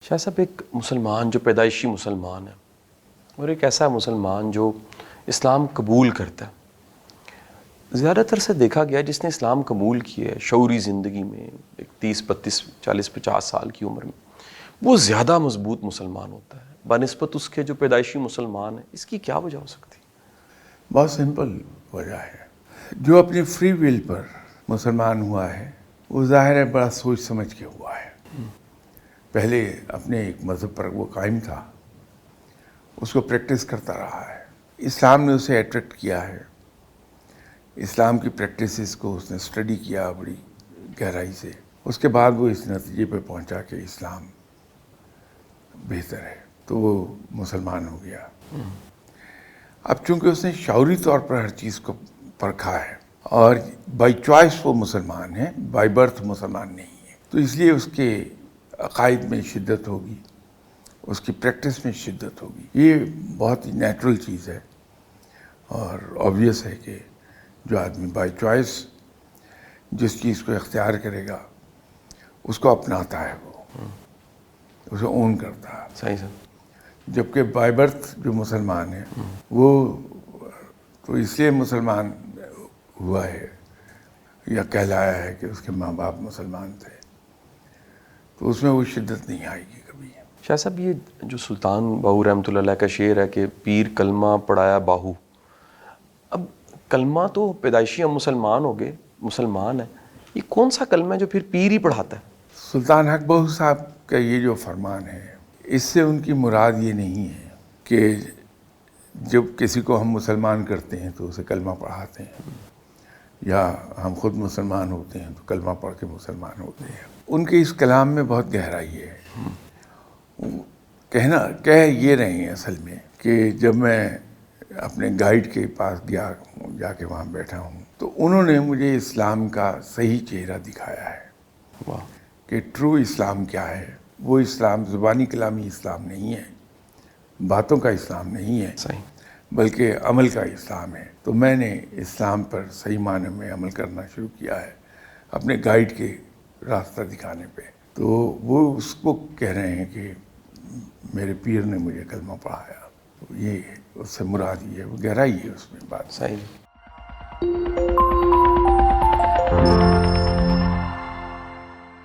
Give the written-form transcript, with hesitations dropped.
شاہ صاحب، ایک مسلمان جو پیدائشی مسلمان ہے اور ایک ایسا مسلمان جو اسلام قبول کرتا ہے، زیادہ تر سے دیکھا گیا جس نے اسلام قبول کیا ہے شعوری زندگی میں ایک 30 32 40 50 سال کی عمر میں، وہ زیادہ مضبوط مسلمان ہوتا ہے بنسبت اس کے جو پیدائشی مسلمان ہیں۔ اس کی کیا وجہ ہو سکتی؟ بہت سمپل وجہ ہے۔ جو اپنی فری ول پر مسلمان ہوا ہے وہ ظاہر ہے بڑا سوچ سمجھ کے ہوا ہے۔ پہلے اپنے ایک مذہب پر وہ قائم تھا، اس کو پریکٹس کرتا رہا ہے، اسلام نے اسے اٹریکٹ کیا ہے، اسلام کی پریکٹسز کو اس نے اسٹڈی کیا بڑی گہرائی سے، اس کے بعد وہ اس نتیجے پہ پہنچا کہ اسلام بہتر ہے تو وہ مسلمان ہو گیا۔ اب چونکہ اس نے شعوری طور پر ہر چیز کو پرکھا ہے اور بائی چوائس وہ مسلمان ہے، بائی برتھ مسلمان نہیں ہے، تو اس لیے اس کے عقائد میں شدت ہوگی، اس کی پریکٹس میں شدت ہوگی۔ یہ بہت ہی نیچرل چیز ہے اور آبویس ہے کہ جو آدمی بائی چوائس جس چیز کو اختیار کرے گا اس کو اپناتا ہے، وہ اسے اون کرتا ہے۔ صحیح سر۔ جبکہ بائی برتھ جو مسلمان ہے وہ تو اس لیے مسلمان ہوا ہے یا کہلایا ہے کہ اس کے ماں باپ مسلمان تھے، تو اس میں وہ شدت نہیں آئے گی کبھی۔ شاہ صاحب، یہ جو سلطان باہو رحمۃ اللہ علیہ کا شعر ہے کہ پیر کلمہ پڑھایا باہو، اب کلمہ تو پیدائشی ہم مسلمان ہو گئے، مسلمان ہیں، یہ کون سا کلمہ ہے جو پھر پیر ہی پڑھاتا ہے؟ سلطان حق بہو صاحب کا یہ جو فرمان ہے، اس سے ان کی مراد یہ نہیں ہے کہ جب کسی کو ہم مسلمان کرتے ہیں تو اسے کلمہ پڑھاتے ہیں، یا ہم خود مسلمان ہوتے ہیں تو کلمہ پڑھ کے مسلمان ہوتے ہیں۔ ان کے اس کلام میں بہت گہرائی ہے۔ کہہ یہ رہے ہیں اصل میں کہ جب میں اپنے گائیڈ کے پاس گیا، جا کے وہاں بیٹھا ہوں، تو انہوں نے مجھے اسلام کا صحیح چہرہ دکھایا ہے۔ واہ! کہ ٹرو اسلام کیا ہے۔ وہ اسلام زبانی کلامی اسلام نہیں ہے، باتوں کا اسلام نہیں ہے، صحیح۔ بلکہ عمل کا اسلام ہے۔ تو میں نے اسلام پر صحیح معنی میں عمل کرنا شروع کیا ہے اپنے گائیڈ کے راستہ دکھانے پہ۔ تو وہ اس کو کہہ رہے ہیں کہ میرے پیر نے مجھے کلمہ پڑھایا، تو یہ اس سے مراد یہ ہے، وہ گہرائی ہے اس میں بات۔ صحیح۔